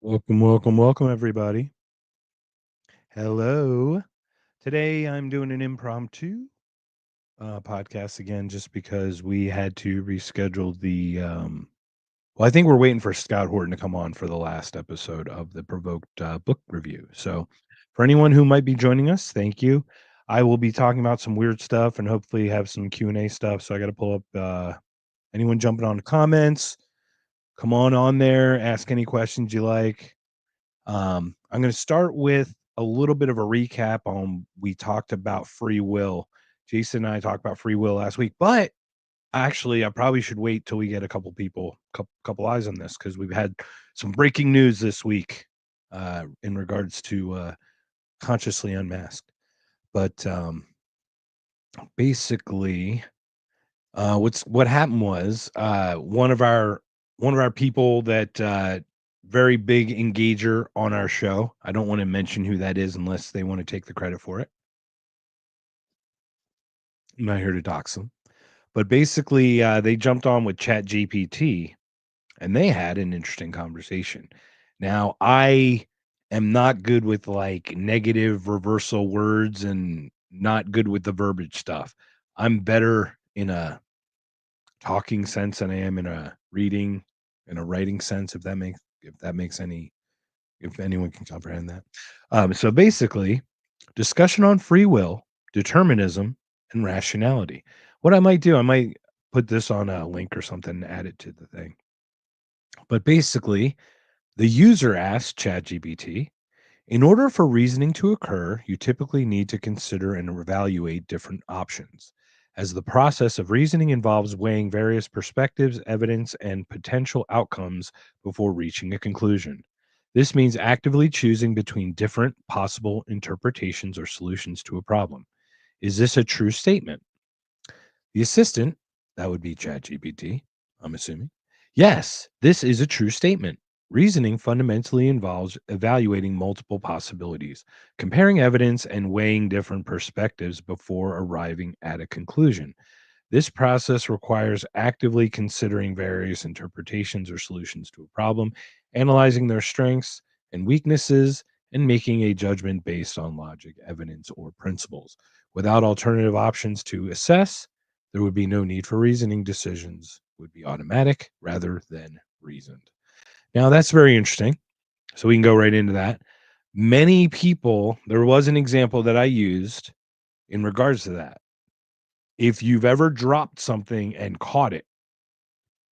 Welcome, welcome, welcome, everybody. Hello. Today I'm doing an impromptu podcast again just because we had to reschedule well, I think we're waiting for Scott Horton to come on for the last episode of the Provoked book review. So, for anyone who might be joining us, thank you. I will be talking about some weird stuff and hopefully have some Q&A stuff. So, I got to pull up anyone jumping on the comments. Come on there, ask any questions you like. I'm going to start with a little bit of a recap on we talked about free will. Jason and I talked about free will last week, but actually, I probably should wait till we get a couple people, couple eyes on this because we've had some breaking news this week in regards to consciously unmasked. But basically, what happened was one of our people that very big engager on our show. I don't want to mention who that is unless they want to take the credit for it. I'm not here to dox them. But basically, they jumped on with Chat GPT and they had an interesting conversation. Now, I am not good with like negative reversal words and not good with the verbiage stuff. I'm better in a talking sense than I am in a writing sense, if that makes any if anyone can comprehend that. So basically, discussion on free will, determinism, and rationality. What I might do, I might put this on a link or something and add it to the thing. But basically, the user asked ChatGPT, in order for reasoning to occur, you typically need to consider and evaluate different options, as the process of reasoning involves weighing various perspectives, evidence, and potential outcomes before reaching a conclusion. This means actively choosing between different possible interpretations or solutions to a problem. Is this a true statement? The assistant, that would be ChatGPT, I'm assuming. Yes, this is a true statement. Reasoning fundamentally involves evaluating multiple possibilities, comparing evidence, and weighing different perspectives before arriving at a conclusion. This process requires actively considering various interpretations or solutions to a problem, analyzing their strengths and weaknesses, and making a judgment based on logic, evidence, or principles. Without alternative options to assess, there would be no need for reasoning. Decisions would be automatic rather than reasoned. Now, that's very interesting. So we can go right into that. Many people, there was an example that I used in regards to that. If you've ever dropped something and caught it,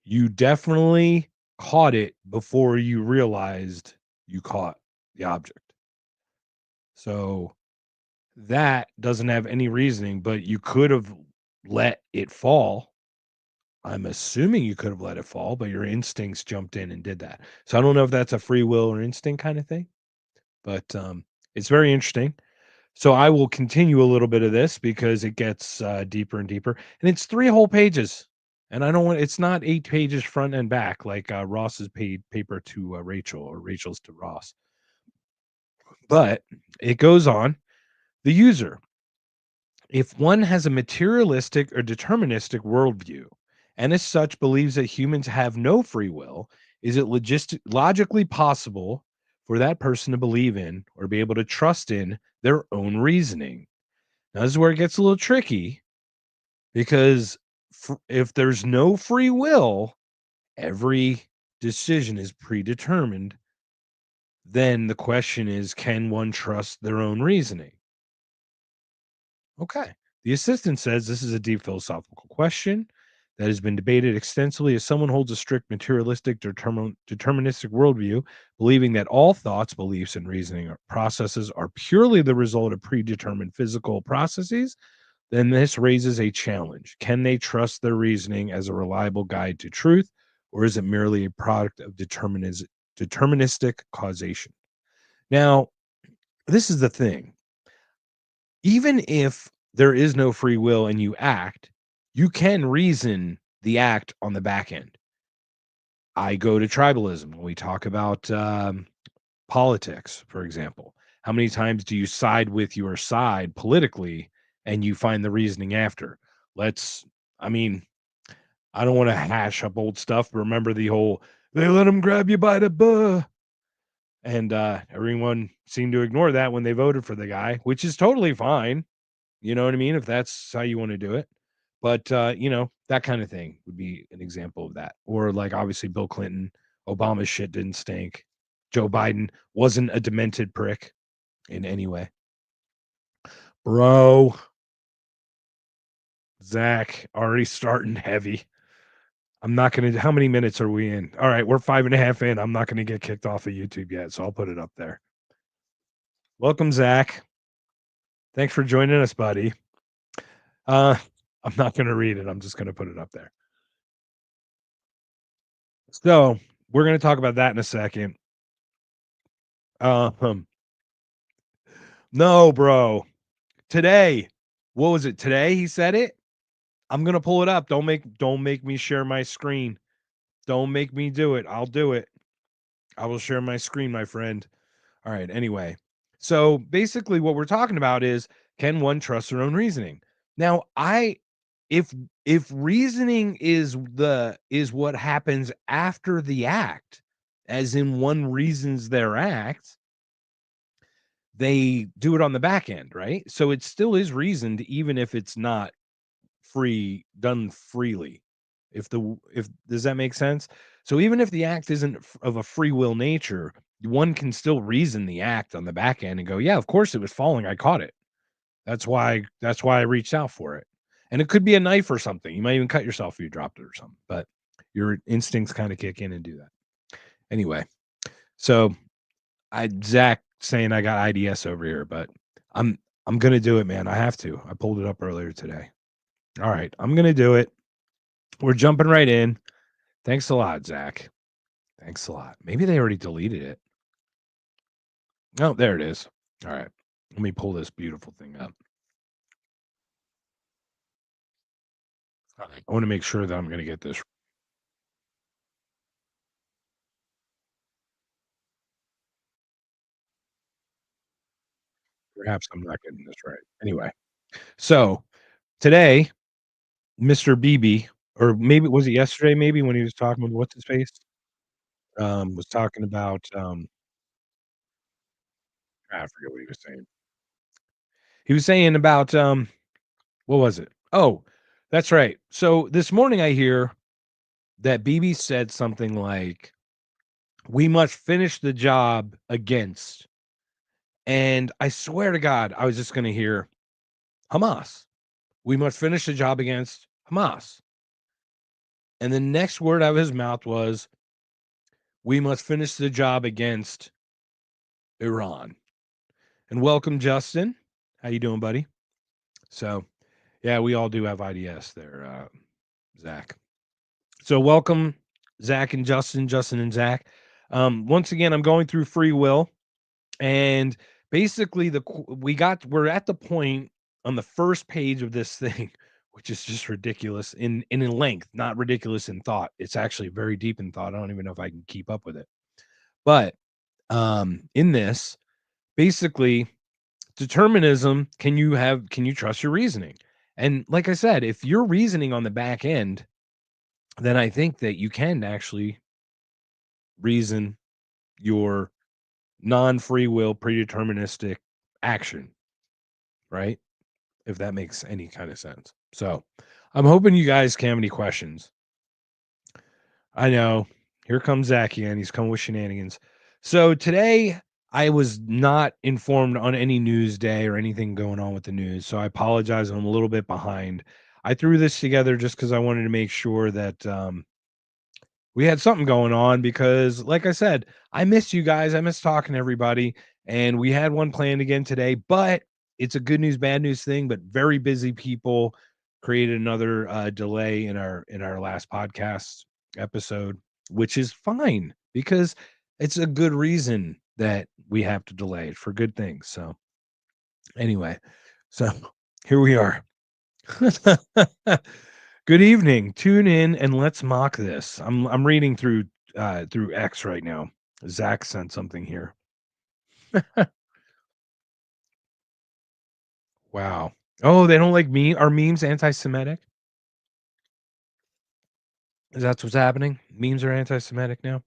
you definitely caught it before you realized you caught the object. So that doesn't have any reasoning, but you could have let it fall. I'm assuming you could have let it fall, but your instincts jumped in and did that. So I don't know if that's a free will or instinct kind of thing, but it's very interesting. So I will continue a little bit of this because it gets deeper and deeper, and it's 3 whole pages. And I don't want it's not 8 pages front and back like Ross's paid paper to Rachel or Rachel's to Ross. But it goes on. The user, if one has a materialistic or deterministic worldview, and as such believes that humans have no free will, is it logically possible for that person to believe in or be able to trust in their own reasoning? Now, this is where it gets a little tricky because if there's no free will, every decision is predetermined. Then the question is, can one trust their own reasoning? Okay. The assistant says this is a deep philosophical question that has been debated extensively as someone holds a strict materialistic deterministic worldview, believing that all thoughts, beliefs, and reasoning processes are purely the result of predetermined physical processes. Then this raises a challenge. Can they trust their reasoning as a reliable guide to truth, or is it merely a product of deterministic causation? Now, this is the thing. Even if there is no free will and you act, you can reason the act on the back end. I go to tribalism when we talk about politics, for example. How many times do you side with your side politically and you find the reasoning after? Let's, I mean, I don't want to hash up old stuff, but remember the whole they let them grab you by the butt. And everyone seemed to ignore that when they voted for the guy, which is totally fine. You know what I mean? If that's how you want to do it. But that kind of thing would be an example of that. Or like obviously Bill Clinton, Obama's shit didn't stink. Joe Biden wasn't a demented prick in any way. Bro, Zach, already starting heavy. I'm not gonna how many minutes are we in? All right, we're 5.5 in. I'm not gonna get kicked off of YouTube yet, so I'll put it up there. Welcome, Zach. Thanks for joining us, buddy. Uh, I'm not gonna read it. I'm just gonna put it up there. So we're gonna talk about that in a second. Um, no, bro. Today, what was it? Today he said it. I'm gonna pull it up. Don't make me share my screen. Don't make me do it. I'll do it. I will share my screen, my friend. All right. Anyway, so basically, what we're talking about is can one trust their own reasoning? Now, if if reasoning is what happens after the act, as in one reasons their act, they do it on the back end, right? So it still is reasoned, even if it's not done freely. If does that make sense? So even if the act isn't of a free will nature, one can still reason the act on the back end and go, yeah, of course it was falling. I caught it. That's why I reached out for it. And it could be a knife or something. You might even cut yourself if you dropped it or something. But your instincts kind of kick in and do that. Anyway, so I Zach saying I got IDS over here, but I'm I'm gonna do it, man. I have to. I pulled it up earlier today. All right, I'm gonna do it. We're jumping right in. Thanks a lot, Zach. Thanks a lot. Maybe they already deleted it. Oh, there it is. All right. Let me pull this beautiful thing up. All right. I want to make sure that I'm going to get this. Perhaps I'm not getting this right. Anyway, so today, Mr. BB, or maybe was it yesterday? Maybe when he was talking with what's his face, was talking about. I forget what he was saying. He was saying about what was it? Oh, that's right. So this morning I hear that BB said something like, "We must finish the job against," and I swear to God, I was just going to hear Hamas. We must finish the job against Hamas. And the next word out of his mouth was, we must finish the job against Iran. And welcome, Justin. How you doing, buddy? So, yeah, we all do have IDS there, Zach. So, welcome, Zach and Justin and Zach. Once again, I'm going through free will, and basically, we're at the point on the first page of this thing, which is just ridiculous in length, not ridiculous in thought. It's actually very deep in thought. I don't even know if I can keep up with it. But in this, basically, determinism, can you trust your reasoning? And like I said, if you're reasoning on the back end, then I think that you can actually reason your non-free will predeterministic action, right? If that makes any kind of sense. So, I'm hoping you guys can have any questions. I know. Here comes Zach again. He's coming with shenanigans. So today I was not informed on any news day or anything going on with the news. So I apologize. I'm a little bit behind. I threw this together just because I wanted to make sure that we had something going on because, like I said, I miss you guys. I miss talking to everybody. And we had one planned again today, but it's a good news, bad news thing. But very busy people created another delay in our last podcast episode, which is fine because it's a good reason that we have to delay it for good things. So anyway, so here we are. Good evening. Tune in and let's mock this. I'm reading through X right now. Zach sent something here. Wow. Oh, they don't like me. Are memes anti-Semitic? Is that what's happening? Memes are anti-Semitic now.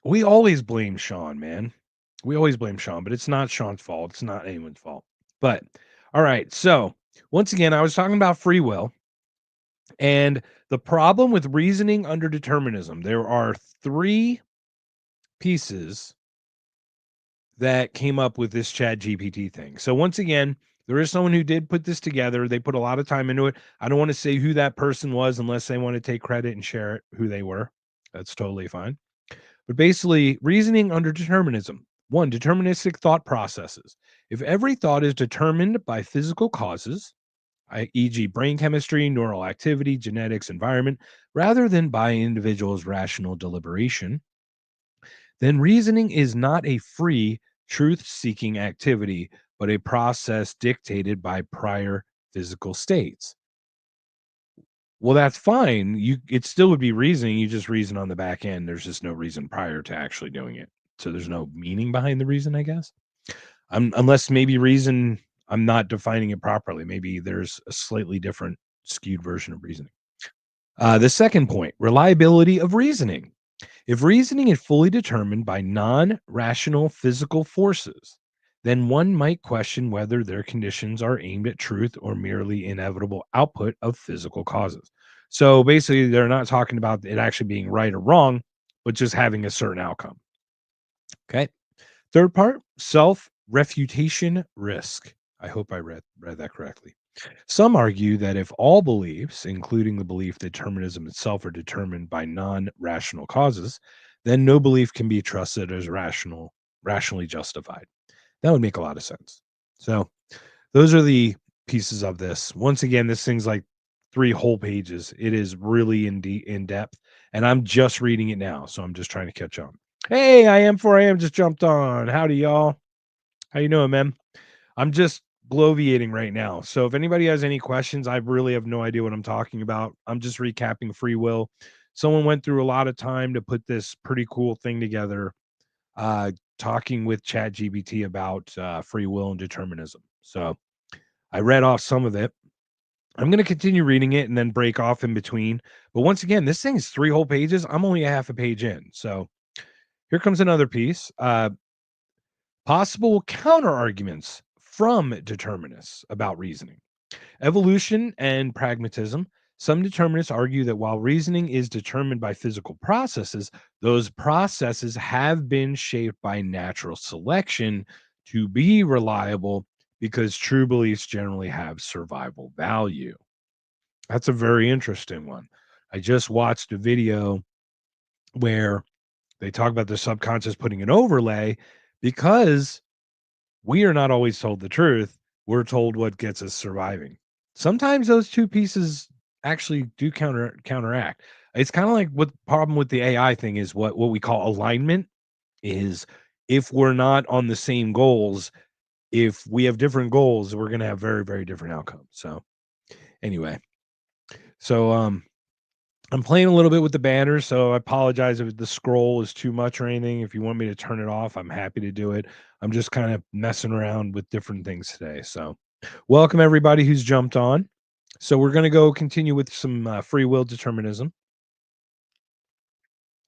We always blame Sean, man. We always blame Sean, but it's not Sean's fault. It's not anyone's fault. But all right. So once again, I was talking about free will and the problem with reasoning under determinism. There are three pieces that came up with this Chat GPT thing. So once again, there is someone who did put this together. They put a lot of time into it. I don't want to say who that person was unless they want to take credit and share it, who they were. That's totally fine. But basically, reasoning under determinism. One, deterministic thought processes. If every thought is determined by physical causes, e.g., brain chemistry, neural activity, genetics, environment, rather than by an individual's rational deliberation, then reasoning is not a free, truth seeking activity, but a process dictated by prior physical states. Well, that's fine. It still would be reasoning. You just reason on the back end. There's just no reason prior to actually doing it. So there's no meaning behind the reason, I guess. Unless maybe reason, I'm not defining it properly. Maybe there's a slightly different skewed version of reasoning. The second point, reliability of reasoning. If reasoning is fully determined by non rational physical forces, then one might question whether their conditions are aimed at truth or merely inevitable output of physical causes. So basically, they're not talking about it actually being right or wrong, but just having a certain outcome. Okay. Third part, self refutation risk. I hope I read that correctly. Some argue that if all beliefs, including the belief that determinism itself, are determined by non-rational causes, then no belief can be trusted as rationally justified. That would make a lot of sense. So those are the pieces of this. Once again, this thing's like 3 whole pages. It is really in depth, and I'm just reading it now, so I'm just trying to catch on. Hey, I am just jumped on. Howdy, y'all. How you doing, man? I'm just bloviating right now. So if anybody has any questions, I really have no idea what I'm talking about. I'm just recapping free will. Someone went through a lot of time to put this pretty cool thing together, talking with ChatGPT about free will and determinism. So I read off some of it. I'm going to continue reading it and then break off in between. But once again, this thing is 3 whole pages. I'm only a half a page in. So here comes another piece. Possible counter arguments from determinists about reasoning. Evolution and pragmatism. Some determinists argue that while reasoning is determined by physical processes, those processes have been shaped by natural selection to be reliable because true beliefs generally have survival value. That's a very interesting one. I just watched a video where they talk about the subconscious putting an overlay because we are not always told the truth. We're told what gets us surviving. Sometimes those two pieces actually do counteract. It's kind of like what the problem with the AI thing is what we call alignment is if we're not on the same goals, if we have different goals, we're going to have very, very different outcomes. So anyway, so I'm playing a little bit with the banners, so I apologize if the scroll is too much or anything. If you want me to turn it off, I'm happy to do it. I'm just kind of messing around with different things today. So, welcome everybody who's jumped on. So, we're going to go continue with some free will determinism.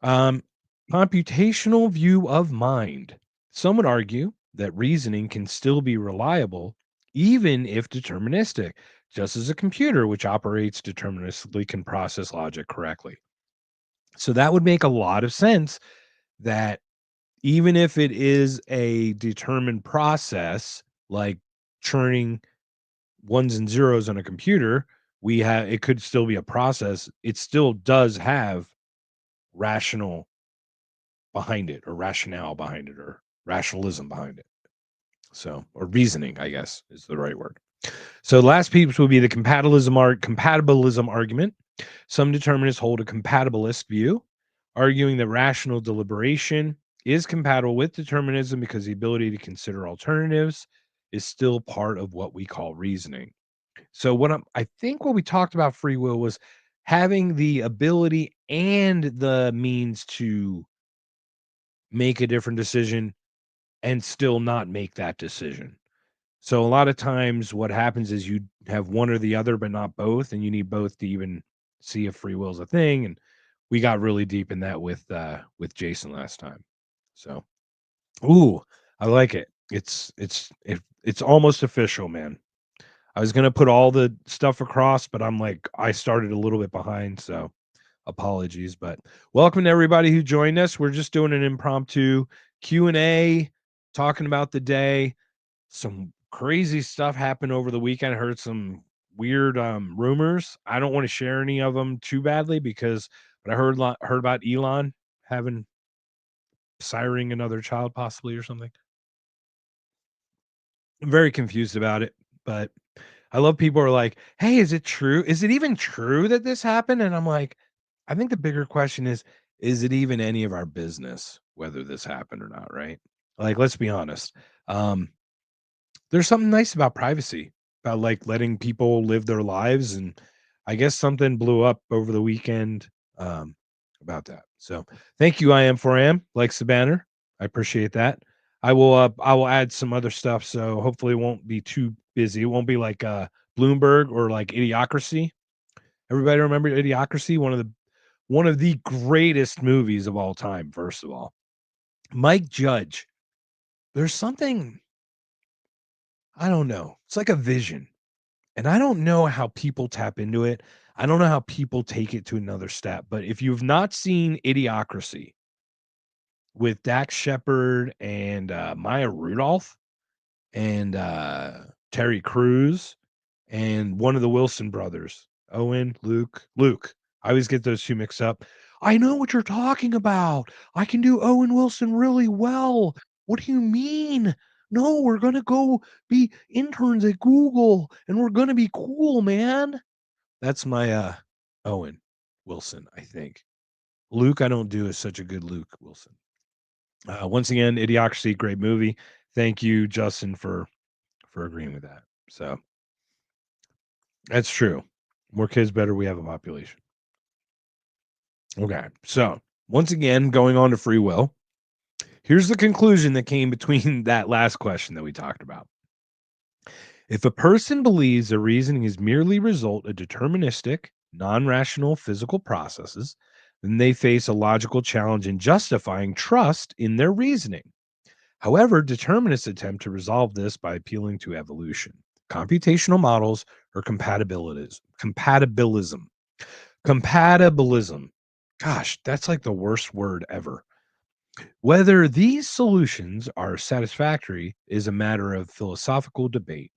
Um, computational view of mind. Some would argue that reasoning can still be reliable even if deterministic, just as a computer, which operates deterministically, can process logic correctly. So that would make a lot of sense that even if it is a determined process, like churning ones and zeros on a computer, we have it could still be a process. It still does have rational behind it, or rationale behind it, or rationalism behind it. So, or reasoning, I guess, is the right word. So, the last piece would be the compatibilism argument. Some determinists hold a compatibilist view, arguing that rational deliberation is compatible with determinism because the ability to consider alternatives is still part of what we call reasoning. So I think what we talked about free will was having the ability and the means to make a different decision and still not make that decision. So a lot of times what happens is you have one or the other, but not both, and you need both to even see if free will is a thing. And we got really deep in that with Jason last time. So, ooh, I like it. It's almost official, man. I was gonna put all the stuff across, but I'm like, I started a little bit behind, so apologies. But welcome to everybody who joined us. We're just doing an impromptu Q&A, talking about the day. Some crazy stuff happened over the weekend. I heard some weird rumors. I don't want to share any of them too badly because but I heard about Elon having siring another child possibly or something. I'm very confused about it, but I love people who are like, "Hey, is it true? Is it even true that this happened?" And I'm like, I think the bigger question is it even any of our business whether this happened or not, right? Like, let's be honest. Um, there's something nice about privacy, about like letting people live their lives. And I guess something blew up over the weekend about that. So thank you, I am for am, likes the banner. I appreciate that. I will add some other stuff. So hopefully it won't be too busy. It won't be like Bloomberg or like Idiocracy. Everybody remember Idiocracy? One of the greatest movies of all time, first of all. Mike Judge. There's something, I don't know. It's like a vision. And I don't know how people tap into it. I don't know how people take it to another step. But if you've not seen Idiocracy with Dax Shepard and Maya Rudolph and Terry Crews and one of the Wilson brothers, Owen, Luke. I always get those two mixed up. I know what you're talking about. I can do Owen Wilson really well. What do you mean? No, we're going to go be interns at Google and we're going to be cool, man. That's my Owen Wilson, I think. Luke, I don't do as such a good Luke Wilson. Once again, Idiocracy, great movie. Thank you, Justin, for agreeing with that. So that's true. More kids, better we have a population. Okay. So once again, going on to free will. Here's the conclusion that came between that last question that we talked about. If a person believes their reasoning is merely result of deterministic, non-rational physical processes, then they face a logical challenge in justifying trust in their reasoning. However, determinists attempt to resolve this by appealing to evolution, computational models, or compatibilism. Compatibilism. Gosh, that's like the worst word ever. Whether these solutions are satisfactory is a matter of philosophical debate.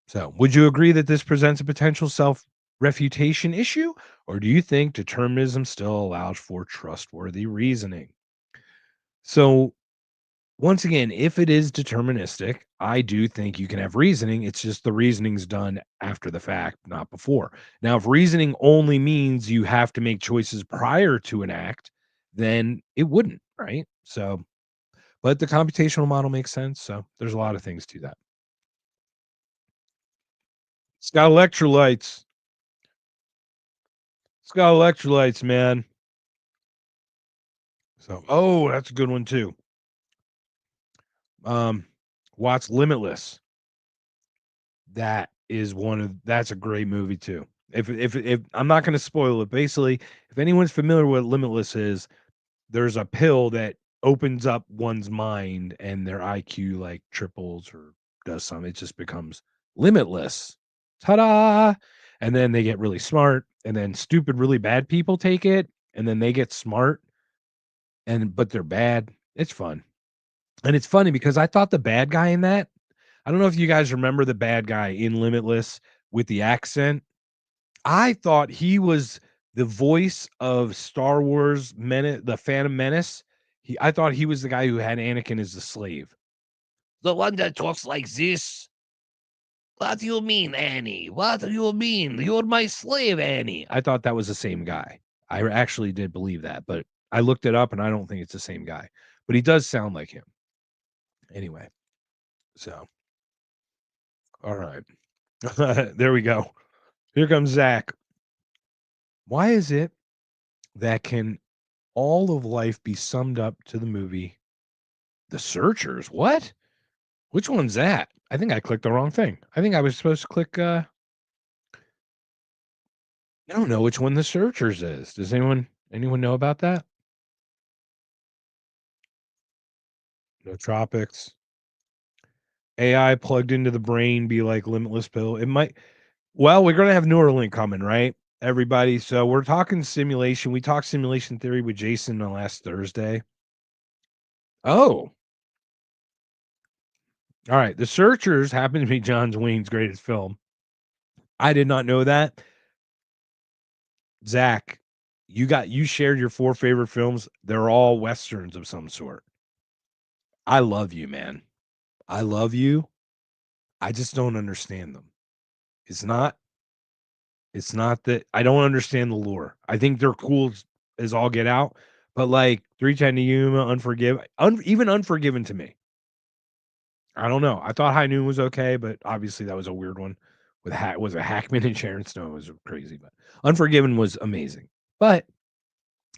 So, would you agree that this presents a potential self refutation issue, or do you think determinism still allows for trustworthy reasoning? So, once again, if it is deterministic, I do think you can have reasoning. It's just the reasoning's done after the fact, not before. Now, if reasoning only means you have to make choices prior to an act, then it wouldn't, right? So, but the computational model makes sense. So, there's a lot of things to that. It's got electrolytes. It's got electrolytes, man. So, oh, that's a good one too. Um, Watch Limitless. That's a great movie too. If I'm not going to spoil it, basically, if anyone's familiar with what Limitless is, there's a pill that opens up one's mind and their IQ like triples or does something. It just becomes limitless. Ta-da! And then they get really smart, and then stupid, really bad people take it, and then they get smart, and but they're bad. It's fun. And it's funny because I thought the bad guy in that, I don't know if you guys remember the bad guy in Limitless with the accent. I thought he was the voice of Star Wars the Phantom Menace. I thought he was the guy who had Anakin as the slave. The one that talks like this. What do you mean, Annie? What do you mean? You're my slave, Annie. I thought that was the same guy. I actually did believe that, but I looked it up and I don't think it's the same guy. But he does sound like him. Anyway, so all right. There we go. Here comes Zach. Why is it that can all of life be summed up to the movie The Searchers? What? Which one's that? I think I clicked the wrong thing. I think I was supposed to click I don't know which one the searchers is. Does anyone know about that? No tropics. AI plugged into the brain be like limitless pill. It might well, we're gonna have Neuralink coming, right? Everybody. So we're talking simulation. We talked simulation theory with Jason on last Thursday. Oh, all right. The Searchers happen to be John Wayne's greatest film. I did not know that. Zach, you shared your 4 favorite films. They're all westerns of some sort. I love you, man. I love you. I just don't understand them. It's not it's not that I don't understand the lore. I think they're cool as all get out, but like 310 to Yuma, even Unforgiven to me. I don't know. I thought High Noon was okay, but obviously that was a weird one with was it Hackman and Sharon Stone was crazy, but Unforgiven was amazing. But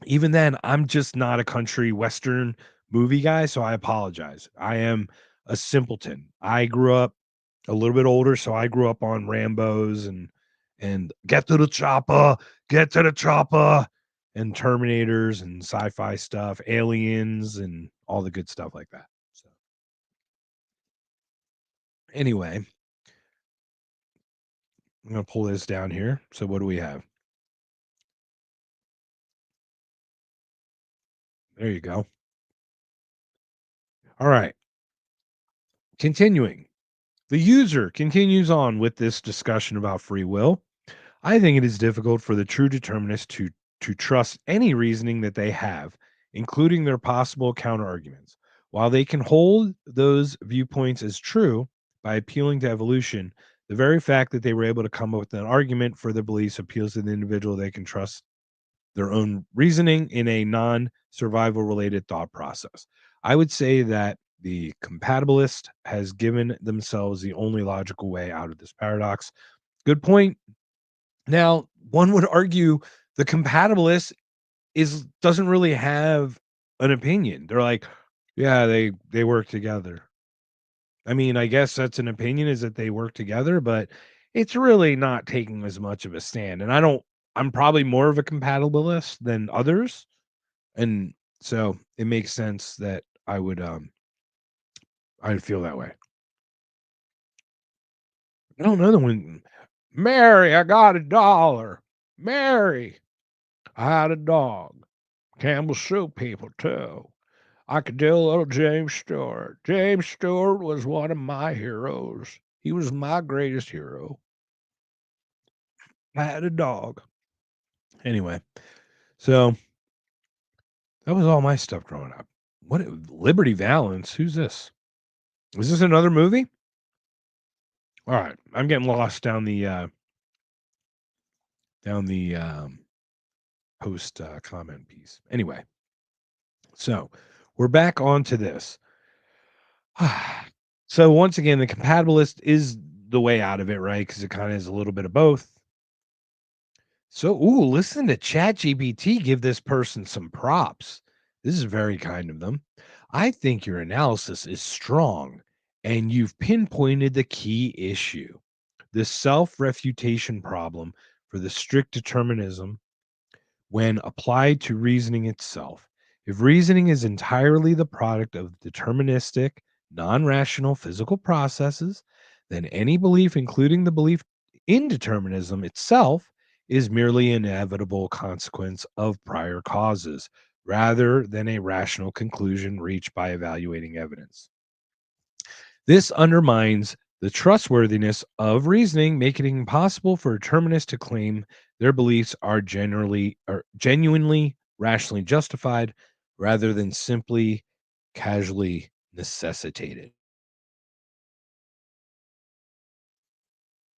even then, I'm just not a country western movie guy, so I apologize. I am a simpleton. I grew up a little bit older, so I grew up on Rambos and Get to the Chopper, Get to the Chopper, and Terminators and sci-fi stuff, Aliens, and all the good stuff like that. So anyway, I'm gonna pull this down here. So what do we have? There you go. All right. Continuing. The user continues on with this discussion about free will. I think it is difficult for the true determinists to trust any reasoning that they have, including their possible counterarguments. While they can hold those viewpoints as true by appealing to evolution, the very fact that they were able to come up with an argument for their beliefs appeals to the individual they can trust their own reasoning in a non-survival related thought process. I would say that the compatibilist has given themselves the only logical way out of this paradox. Good point. Now, one would argue the compatibilist is doesn't really have an opinion. They're like, yeah, they work together. I mean, I guess that's an opinion is that they work together, but it's really not taking as much of a stand. And I'm probably more of a compatibilist than others. And so it makes sense that I'd feel that way. I don't know the one. Mary, I got $1. Mary, I had a dog. Campbell Soup people too. I could do a little James Stewart. James Stewart was one of my heroes. He was my greatest hero. I had a dog. Anyway, so that was all my stuff growing up. What Liberty Valance? Who's this? Is this another movie? All right, I'm getting lost down the post comment piece. Anyway, so we're back onto this. So once again, the compatibilist is the way out of it, right? Because it kind of is a little bit of both. So, listen to ChatGPT give this person some props. This is very kind of them. I think your analysis is strong and you've pinpointed the key issue, the self refutation problem for the strict determinism when applied to reasoning itself. If reasoning is entirely the product of deterministic, non rational physical processes, then any belief, including the belief in determinism itself, is merely an inevitable consequence of prior causes rather than a rational conclusion reached by evaluating evidence. This undermines the trustworthiness of reasoning, making it impossible for determinists to claim their beliefs are generally or genuinely rationally justified rather than simply casually necessitated.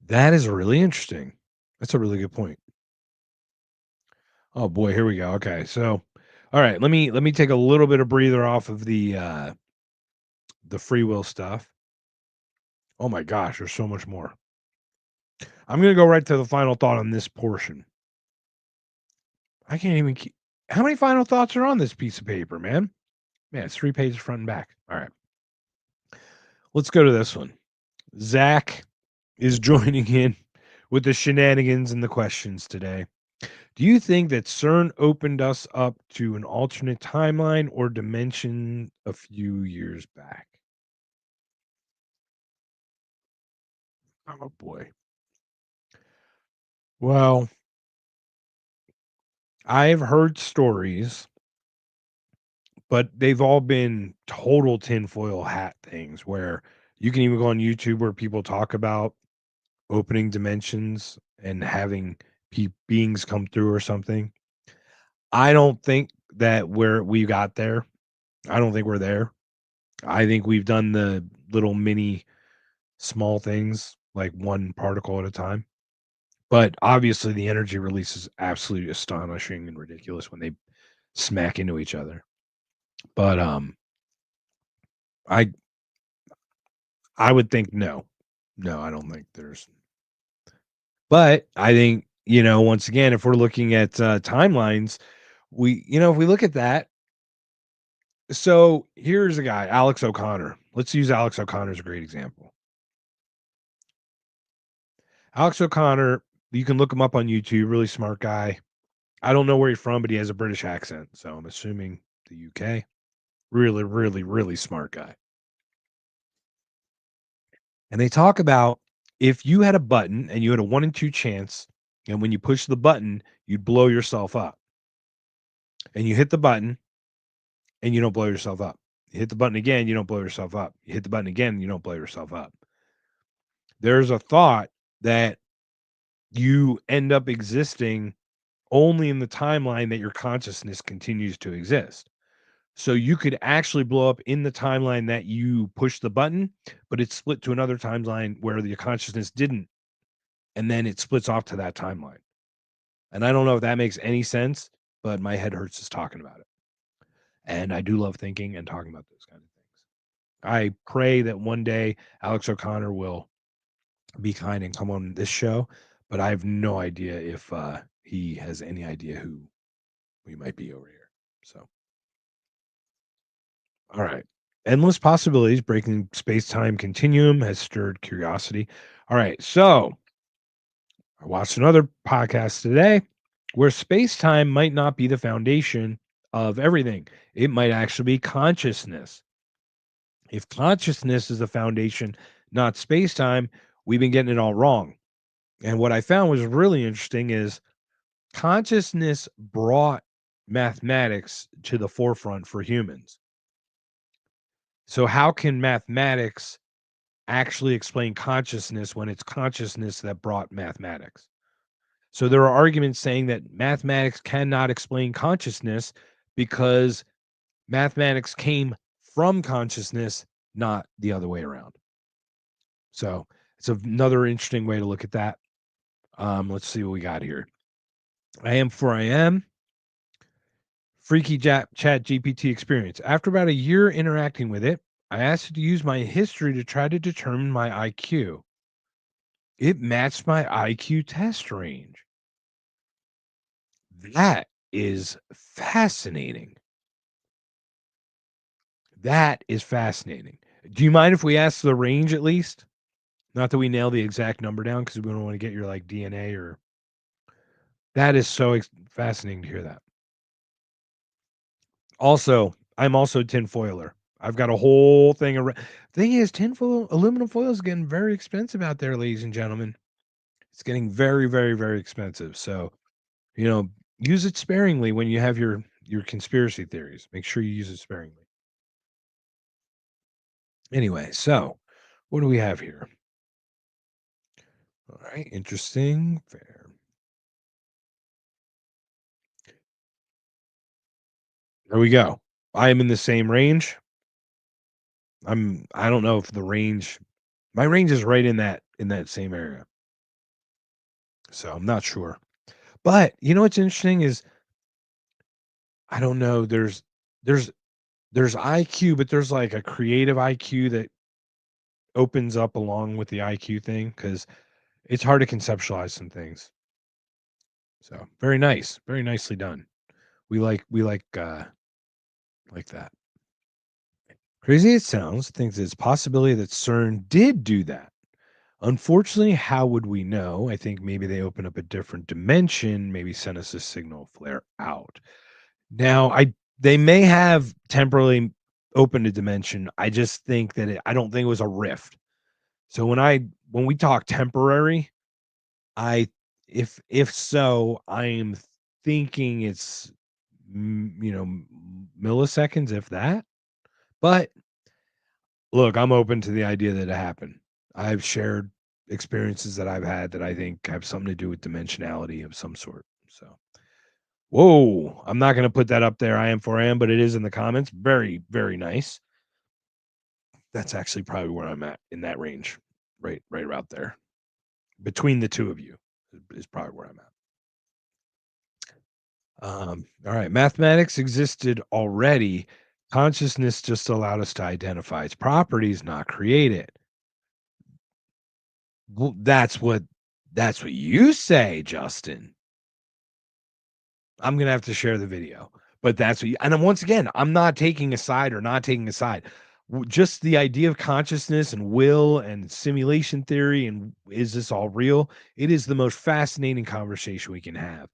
That is really interesting. That's a really good point. Oh boy, here we go. Okay. So all right, let me take a little bit of breather off of the free will stuff. Oh my gosh, there's so much more. I'm going to go right to the final thought on this portion. I can't even keep. How many final thoughts are on this piece of paper, man? Man, it's 3 pages front and back. All right. Let's go to this one. Zach is joining in with the shenanigans and the questions today. Do you think that CERN opened us up to an alternate timeline or dimension a few years back? Oh boy. Well, I've heard stories, but they've all been total tinfoil hat things where you can even go on YouTube where people talk about opening dimensions and having beings come through or something. I don't think that we got there. I don't think we're there. I think we've done the little mini small things, like one particle at a time. But obviously, the energy release is absolutely astonishing and ridiculous when they smack into each other. But I I would think no, no, I don't think there's. But I think once again, if we're looking at timelines, if we look at that. So here's a guy, Alex O'Connor. Let's use Alex O'Connor as a great example. Alex O'Connor, you can look him up on YouTube, really smart guy. I don't know where he's from, but he has a British accent, so I'm assuming the UK. Really, really, really smart guy. And they talk about if you had a button and you had a 1 in 2 chance, and when you push the button, you'd blow yourself up. And you hit the button and you don't blow yourself up. You hit the button again, you don't blow yourself up. You hit the button again, you don't blow yourself up. There's a thought that you end up existing only in the timeline that your consciousness continues to exist. So you could actually blow up in the timeline that you push the button, but it's split to another timeline where the consciousness didn't, and then it splits off to that timeline. And I don't know if that makes any sense, but my head hurts just talking about it. And I do love thinking and talking about those kind of things. I pray that one day Alex O'Connor will be kind and come on this show, but I have no idea if he has any idea who we might be over here. So, all right. Endless possibilities, breaking space-time continuum has stirred curiosity. All right. So, I watched another podcast today where space-time might not be the foundation of everything. It might actually be consciousness. If consciousness is the foundation, not space-time, we've been getting it all wrong. And what I found was really interesting is consciousness brought mathematics to the forefront for humans. So how can mathematics actually explain consciousness when it's consciousness that brought mathematics? So there are arguments saying that mathematics cannot explain consciousness because mathematics came from consciousness, not the other way around. So it's another interesting way to look at that. Let's see what we got here. I am for I am. Freaky chat GPT experience. After about a year interacting with it, I asked it to use my history to try to determine my IQ. It matched my IQ test range. That is fascinating. That is fascinating. Do you mind if we ask the range at least? Not that we nail the exact number down because we don't want to get your like DNA or that is so fascinating to hear that. Also, I'm also tinfoiler. I've got a whole thing around. Thing is, tinfoil, aluminum foil is getting very expensive out there, ladies and gentlemen. It's getting very, very, very expensive. So, you know, use it sparingly when you have your conspiracy theories. Make sure you use it sparingly. Anyway, so what do we have here? All right, interesting. Fair. There we go. I am in the same range. I don't know if the range my range is right in that same area. So I'm not sure. But you know what's interesting is I don't know, there's there's IQ, but there's like a creative IQ that opens up along with the IQ thing because it's hard to conceptualize some things. So very nice, very nicely done. We like that. Crazy it sounds, thinks it's a possibility that CERN did do that. Unfortunately, how would we know? I think maybe they open up a different dimension, maybe send us a signal flare out. Now, they may have temporarily opened a dimension. I just think that I don't think it was a rift. So when we talk temporary, I if so, I am thinking it's milliseconds, if that. But look, I'm open to the idea that it happened. I've shared experiences that I've had that I think have something to do with dimensionality of some sort. So, whoa, I'm not going to put that up there. I am for am, but it is in the comments. Very, very nice. That's actually probably where I'm at in that range, right about there. Between the two of you is probably where I'm at. All right. Mathematics existed already. Consciousness just allowed us to identify its properties, not create it. Well, that's what you say, Justin. I'm gonna have to share the video, but that's what you, and then once again, I'm not taking a side or not taking a side. Just the idea of consciousness and will and simulation theory and is this all real? It is the most fascinating conversation we can have.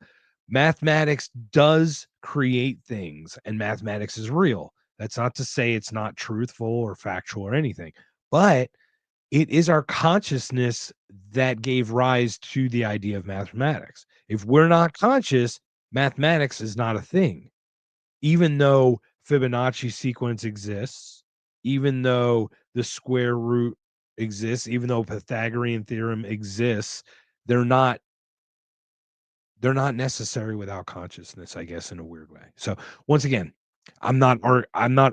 Mathematics does create things, and mathematics is real. That's not to say it's not truthful or factual or anything, but it is our consciousness that gave rise to the idea of mathematics. If we're not conscious, mathematics is not a thing. Even though Fibonacci sequence exists, even though the square root exists, even though Pythagorean theorem exists, they're not they're not necessary without consciousness, I guess, in a weird way. So once again, I'm not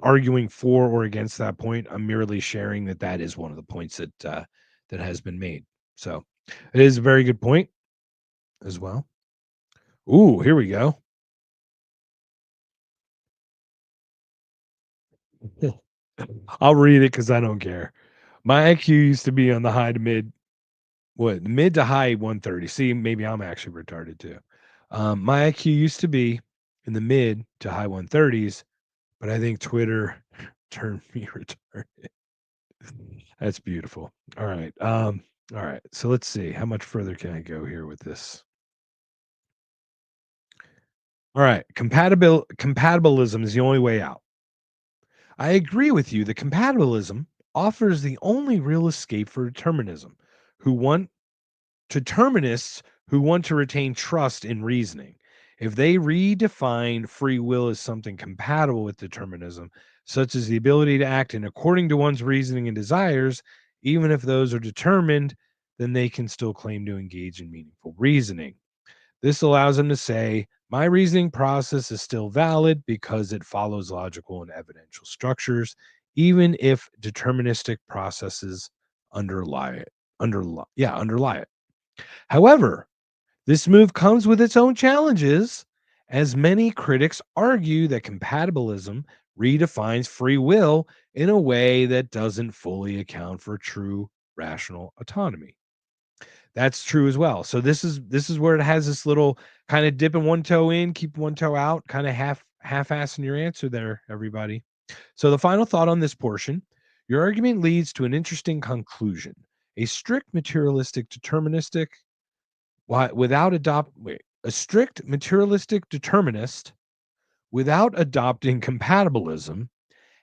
arguing for or against that point. I'm merely sharing that that is one of the points that has been made. So it is a very good point as well. Ooh, here we go. I'll read it because I don't care. My IQ used to be on the high to mid to high 130. See, maybe I'm actually retarded too. My IQ used to be in the mid to high 130s, but I think Twitter turned me retarded. That's beautiful. All right. All right. So let's see. How much further can I go here with this? All right. Compatibilism is the only way out. I agree with you that compatibilism offers the only real escape for who want determinists who want to retain trust in reasoning. If they redefine free will as something compatible with determinism, such as the ability to act in according to one's reasoning and desires, even if those are determined, then they can still claim to engage in meaningful reasoning. This allows them to say, my reasoning process is still valid because it follows logical and evidential structures, even if deterministic processes underlie it. Underlie it. However, this move comes with its own challenges, as many critics argue that compatibilism redefines free will in a way that doesn't fully account for true rational autonomy. That's true as well. So this is where it has this little kind of dipping one toe in, keep one toe out, kind of half-assing your answer there, everybody. So the final thought on this portion, your argument leads to an interesting conclusion. A strict materialistic deterministic a strict materialistic determinist without adopting compatibilism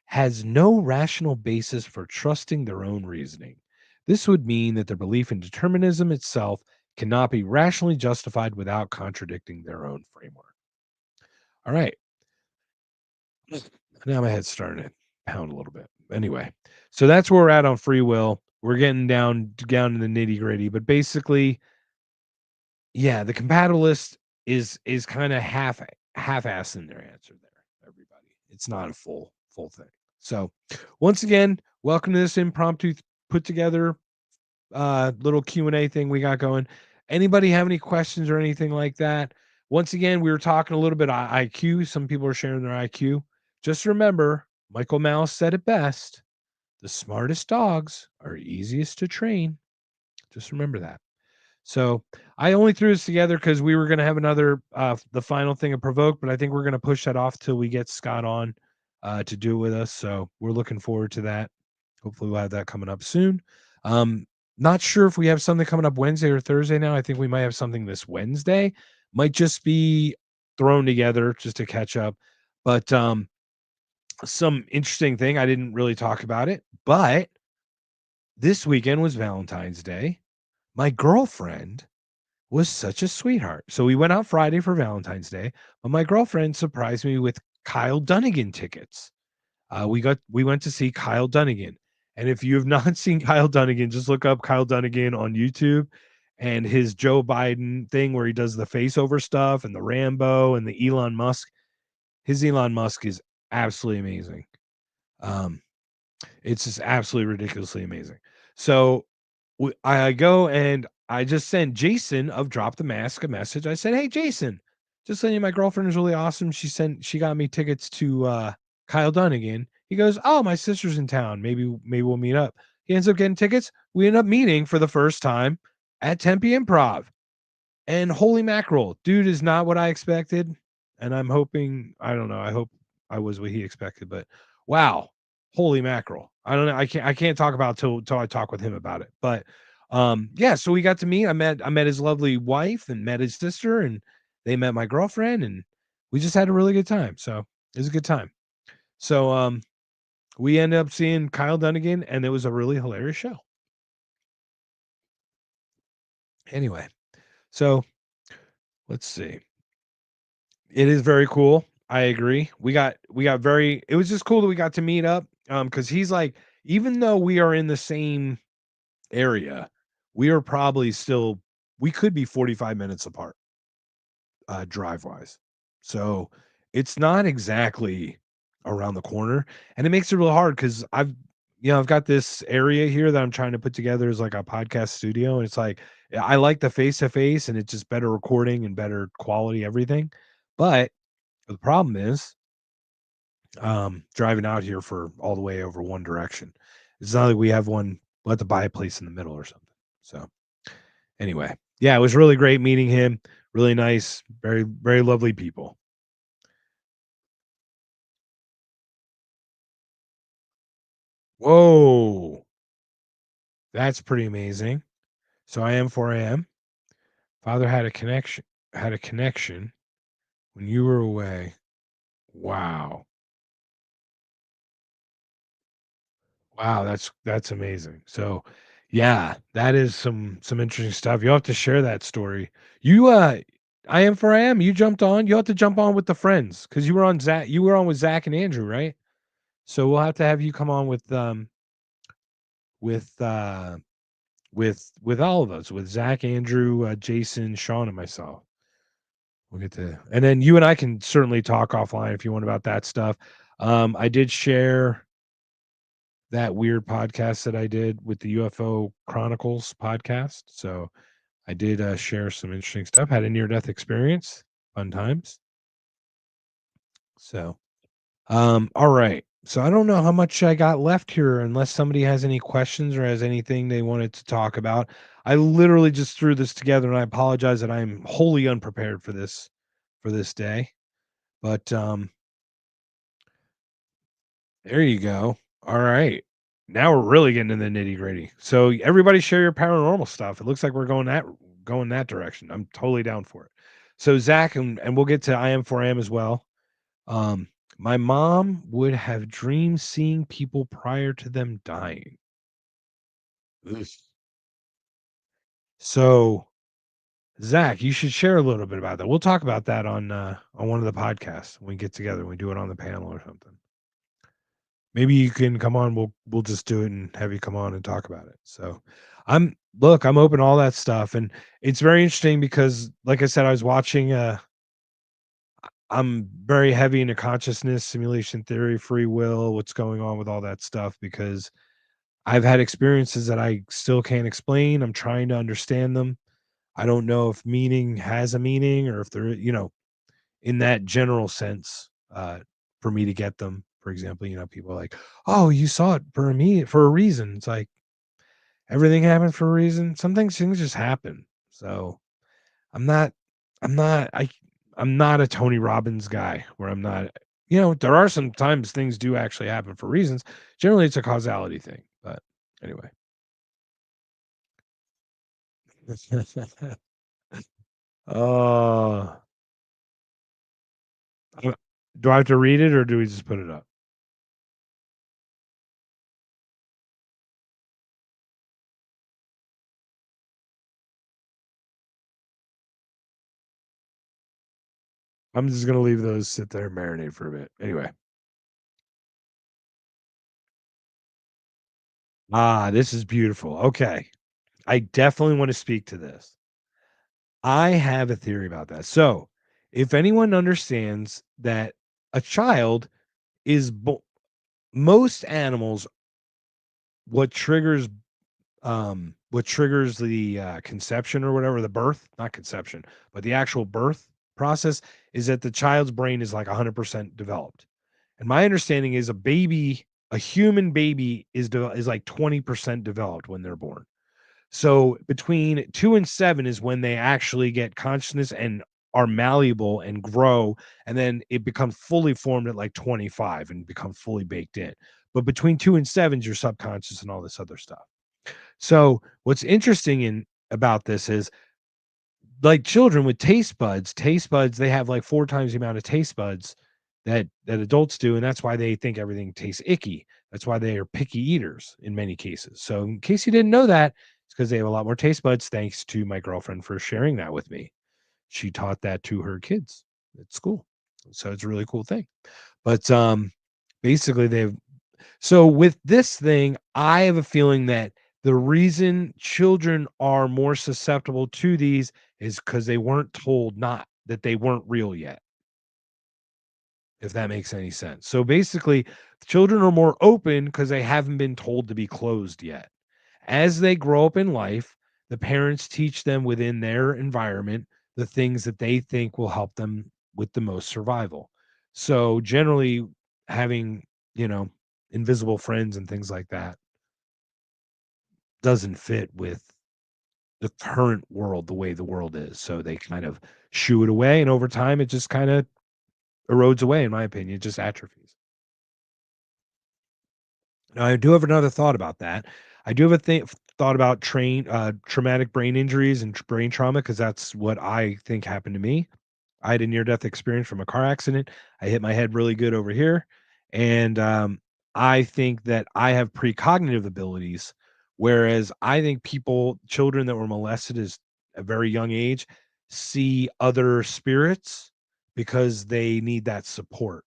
has no rational basis for trusting their own reasoning. This would mean that their belief in determinism itself cannot be rationally justified without contradicting their own framework. All right. Now my head's starting to pound a little bit. Anyway, so that's where we're at on free will. We're getting down to the nitty gritty, but basically, yeah, the compatibilist is kind of half-ass in their answer there, everybody. It's not a full thing. So once again, welcome to this impromptu put together little Q&A thing we got going. Anybody have any questions or anything like that? Once again, we were talking a little bit IQ. Some people are sharing their IQ. Just remember, Michael Mouse said it best. The smartest dogs are easiest to train. Just remember that. So I only threw this together because we were going to have another, the final thing of Provoked, but I think we're going to push that off till we get Scott on to do it with us. So we're looking forward to that. Hopefully we'll have that coming up soon. Um, Not sure if we have something coming up Wednesday or Thursday now. I think we might have something this Wednesday. Might just be thrown together just to catch up. But some interesting thing, I didn't really talk about it, but this weekend was Valentine's Day. My girlfriend was such a sweetheart. So we went out Friday for Valentine's Day, but my girlfriend surprised me with Kyle Dunnigan tickets. We went to see Kyle Dunnigan. And if you have not seen Kyle Dunnigan, just look up Kyle Dunnigan on YouTube and his Joe Biden thing where he does the face over stuff and the Rambo and the Elon Musk. His Elon Musk is absolutely amazing. Um, it's just absolutely ridiculously amazing. So I go and I just sent Jason of Drop the Mask a message. I said, "Hey, Jason, just letting you, my girlfriend is really awesome. She got me tickets to Kyle Dunnigan." He goes, "Oh, my sister's in town. Maybe we'll meet up." He ends up getting tickets. We end up meeting for the first time at Tempe Improv. And holy mackerel, dude is not what I expected. And I'm hoping, I don't know, I hope I was what he expected, but wow, holy mackerel. I don't know. I can't talk about till I talk with him about it. But yeah, so we got to meet. I met his lovely wife and met his sister, and they met my girlfriend, and we just had a really good time. So it was a good time. So we ended up seeing Kyle Dunnigan, and it was a really hilarious show. Anyway, so let's see. It is very cool. I agree. We got very it was just cool that we got to meet up, because he's like, even though we are in the same area, we are probably still we could be 45 minutes apart, drive-wise. So, it's not exactly around the corner, and it makes it real hard because I've got this area here that I'm trying to put together as, like, a podcast studio, and it's like, I like the face-to-face, and it's just better recording and better quality everything, but the problem is, driving out here for all the way over one direction. It's not like we'll have to buy a place in the middle or something. So anyway, yeah, it was really great meeting him. Really nice, very, very lovely people. Whoa, that's pretty amazing. So I am 4 a.m. Father had a connection when you were away. Wow. Wow, that's amazing. So, yeah, that is some interesting stuff. You'll have to share that story. You I am for I am. You jumped on. You'll have to jump on with the friends because you were on with Zach and Andrew, right? So we'll have to have you come on with uh with all of us, with Zach, Andrew, Jason, Sean, and myself. We'll get to and then you and I can certainly talk offline if you want about that stuff. I did share that weird podcast that I did with the UFO Chronicles podcast. So I did share some interesting stuff. Had a near death experience. Fun times. So, all right. So I don't know how much I got left here, unless somebody has any questions or has anything they wanted to talk about. I literally just threw this together, and I apologize that I'm wholly unprepared for this day. But there you go. All right. Now we're really getting in the nitty-gritty. So everybody share your paranormal stuff. It looks like we're going that direction. I'm totally down for it. So Zach, and we'll get to I am 4am as well. Um, my mom would have dreamed seeing people prior to them dying. Ugh. So Zach, you should share a little bit about that. We'll talk about that on one of the podcasts when we get together. We do it on the panel or something. Maybe you can come on. We'll just do it and have you come on and talk about it. So I'm open to all that stuff. And it's very interesting because like I said, I was watching I'm very heavy into consciousness, simulation theory, free will, what's going on with all that stuff because I've had experiences that I still can't explain. I'm trying to understand them. I don't know if meaning has a meaning or if there, in that general sense, for me to get them. For example, people are like, "Oh, you saw it for a reason." It's like everything happens for a reason. Things just happen. So I'm not, I'm not, I, I'm not a Tony Robbins guy where I'm not. There are sometimes things do actually happen for reasons. Generally, it's a causality thing. But anyway, Uh, uh, do I have to read it or do we just put it up? I'm just gonna leave those sit there and marinate for a bit. Anyway. This is beautiful. Okay. I definitely want to speak to this. I have a theory about that. So, if anyone understands that a child is most animals, what triggers the conception or whatever, the birth, not conception, but the actual birth process is that the child's brain is like 100% developed. And my understanding is a human baby is like 20% developed when they're born. So between 2 and 7 is when they actually get consciousness and are malleable and grow, and then it becomes fully formed at like 25 and become fully baked in. But between 2 and 7 is your subconscious and all this other stuff. So what's interesting in about this is like children with taste buds, they have like 4 times the amount of taste buds that adults do, and that's why they think everything tastes icky. That's why they are picky eaters in many cases. So in case you didn't know that, it's because they have a lot more taste buds, thanks to my girlfriend for sharing that with me. She taught that to her kids at school. So it's a really cool thing. But basically they've so with this thing, I have a feeling that the reason children are more susceptible to these is because they weren't told not that they weren't real yet, if that makes any sense. So basically, children are more open because they haven't been told to be closed yet. As they grow up in life, the parents teach them within their environment the things that they think will help them with the most survival. So generally, having, you know, invisible friends and things like that doesn't fit with the current world the way the world is. So they kind of shoo it away. And over time, it just kind of erodes away, in my opinion. It just atrophies. Now, I do have another thought about that. I do have thought about traumatic brain injuries and brain trauma because that's what I think happened to me. I had a near death experience from a car accident. I hit my head really good over here. And I think that I have precognitive abilities, whereas I think children that were molested as a very young age, see other spirits because they need that support.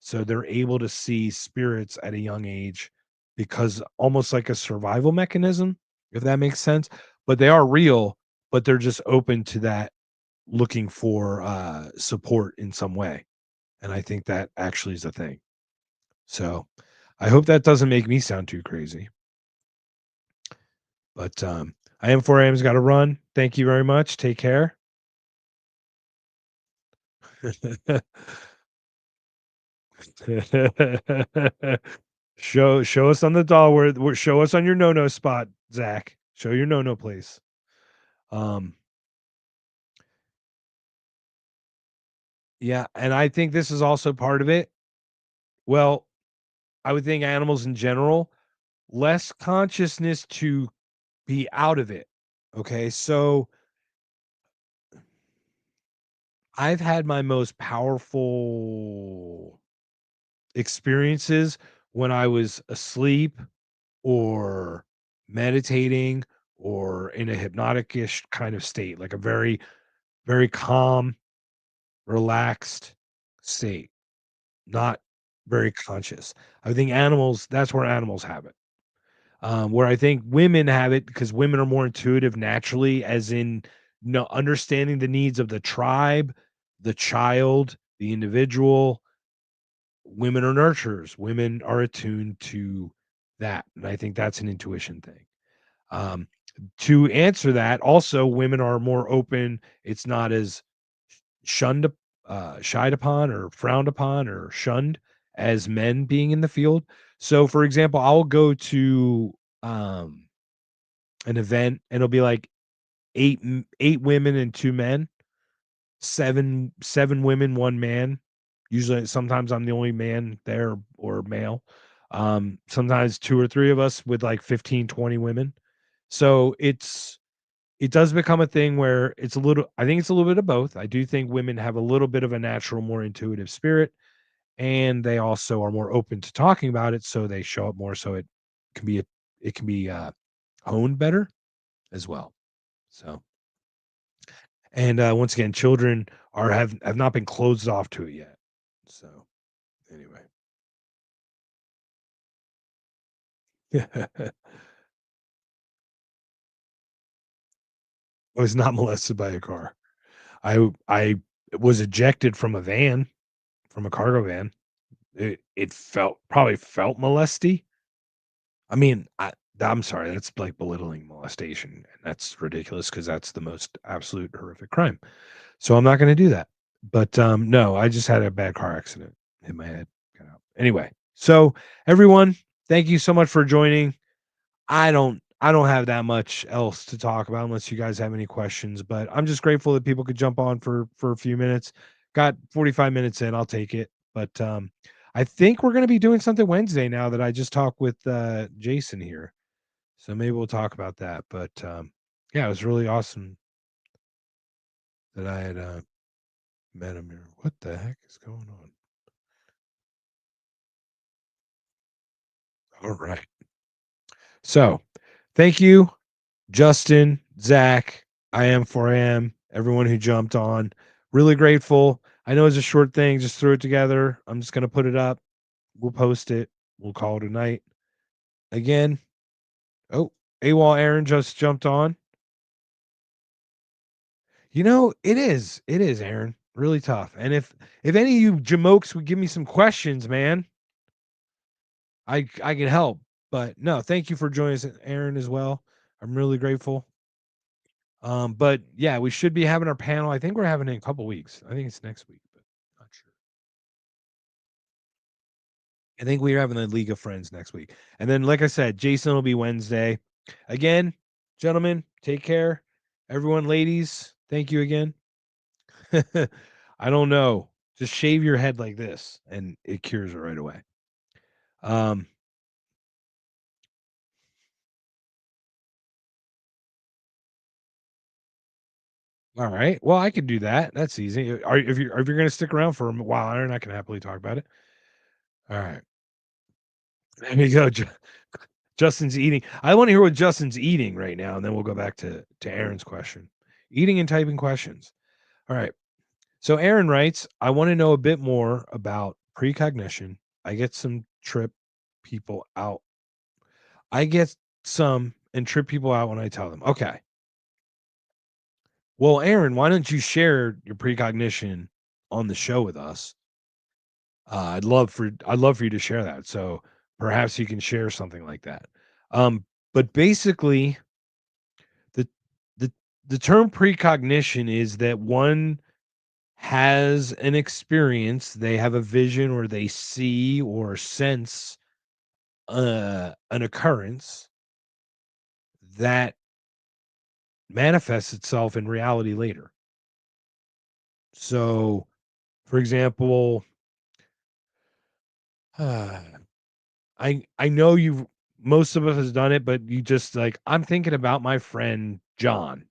So they're able to see spirits at a young age because almost like a survival mechanism, if that makes sense. But they are real, but they're just open to that looking for, support in some way, and I think that actually is a thing. So, I hope that doesn't make me sound too crazy, but, I am 4 AM, gotta run. Thank you very much. Take care. Show us on the doll where show us on your no-no spot, Zach. Show your no-no place. Um, yeah, and I think this is also part of it. Well, I would think animals in general, less consciousness to be out of it. Okay, so I've had my most powerful experiences when I was asleep or meditating or in a hypnotic-ish kind of state, like a very, very calm, relaxed state, not very conscious. I think animals, that's where animals have it. Where I think women have it because women are more intuitive naturally, as in understanding the needs of the tribe, the child, the individual. Women are nurturers. Women are attuned to that, and I think that's an intuition thing. Um, to answer that, also women are more open. It's not as shunned, shied upon, or frowned upon, or shunned as men being in the field. So, for example, I'll go to um an event and it'll be like 8 women and 2 men, 7 women, 1 man. Usually sometimes I'm the only man there or male. Sometimes 2 or 3 of us with like 15, 20 women. So it's it does become a thing where it's a little I think it's a little bit of both. I do think women have a little bit of a natural, more intuitive spirit, and they also are more open to talking about it, so they show up more, so can be a it can be, honed better as well. So, and, once again, children have not been closed off to it yet. So, anyway. I was not molested by a car. I was ejected from a van, from a cargo van. It probably felt molesty. I mean, I'm sorry, that's like belittling molestation, and that's ridiculous because that's the most absolute horrific crime. So I'm not gonna do that. But, no, I just had a bad car accident, hit my head, got out. Anyway, so everyone, thank you so much for joining. I don't have that much else to talk about unless you guys have any questions, but I'm just grateful that people could jump on for a few minutes. Got 45 minutes in, I'll take it. But I think we're gonna be doing something Wednesday now that I just talked with Jason here. So maybe we'll talk about that. But yeah, it was really awesome that I had met him here. What the heck is going on? All right. So thank you, Justin, Zach, I am for am, everyone who jumped on. Really grateful. I know it's a short thing. Just threw it together. I'm just gonna put it up. We'll post it. We'll call it a night. Again. Oh, AWOL Aaron just jumped on. It is. It is, Aaron. Really tough. And if any of you jamokes would give me some questions, man, I can help. But no, thank you for joining us, Aaron, as well. I'm really grateful. But yeah, we should be having our panel. I think we're having it in a couple weeks. I think it's next week, but not sure. I think we're having the League of Friends next week. And then, like I said, Jason will be Wednesday. Again, gentlemen, take care. Everyone, ladies, thank you again. I don't know. Just shave your head like this and it cures it right away. Um, all right. Well, I could do that. That's easy. If you're gonna stick around for a while, Aaron, I can happily talk about it. All right. There you go. Justin's eating. I want to hear what Justin's eating right now, and then we'll go back to Aaron's question. Eating and typing questions. All right. So Aaron writes, I want to know a bit more about precognition. I get some trip people out. I get some and trip people out when I tell them. Okay. Well, Aaron, why don't you share your precognition on the show with us? I'd love for you to share that. So perhaps you can share something like that. But basically, the the the term precognition is that one has an experience, they have a vision or they see or sense an occurrence that manifests itself in reality later. So, for example, I know you've most of us has done it, but you just like I'm thinking about my friend John,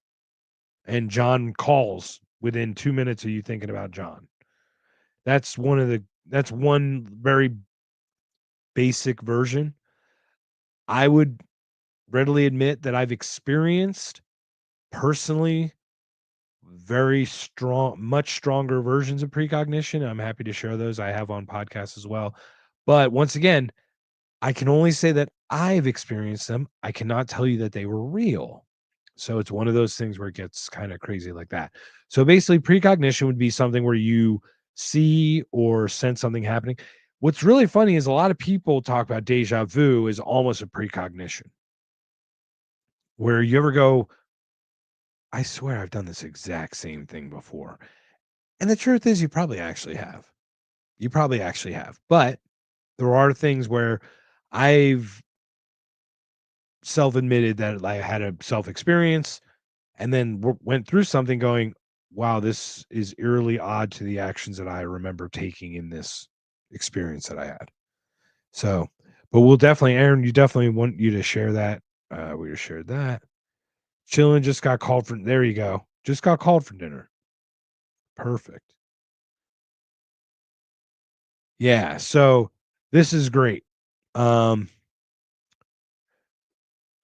and John calls within 2 minutes of you thinking about John. That's one very basic version. I would readily admit that I've experienced personally very strong, much stronger versions of precognition. I'm happy to share those. I have on podcasts as well. But once again, I can only say that I've experienced them. I cannot tell you that they were real. So it's one of those things where it gets kind of crazy like that. So basically, precognition would be something where you see or sense something happening. What's really funny is a lot of people talk about deja vu as almost a precognition, where you ever go, I swear I've done this exact same thing before. And the truth is, you probably actually have. You probably actually have. But there are things where I've self admitted that I had a self experience and then went through something going, wow, this is eerily odd to the actions that I remember taking in this experience that I had. So, but we'll definitely, Aaron, you definitely want you to share that. We just shared that. Chilling, just got called for there you go. Just got called for dinner. Perfect. Yeah, so this is great. Um,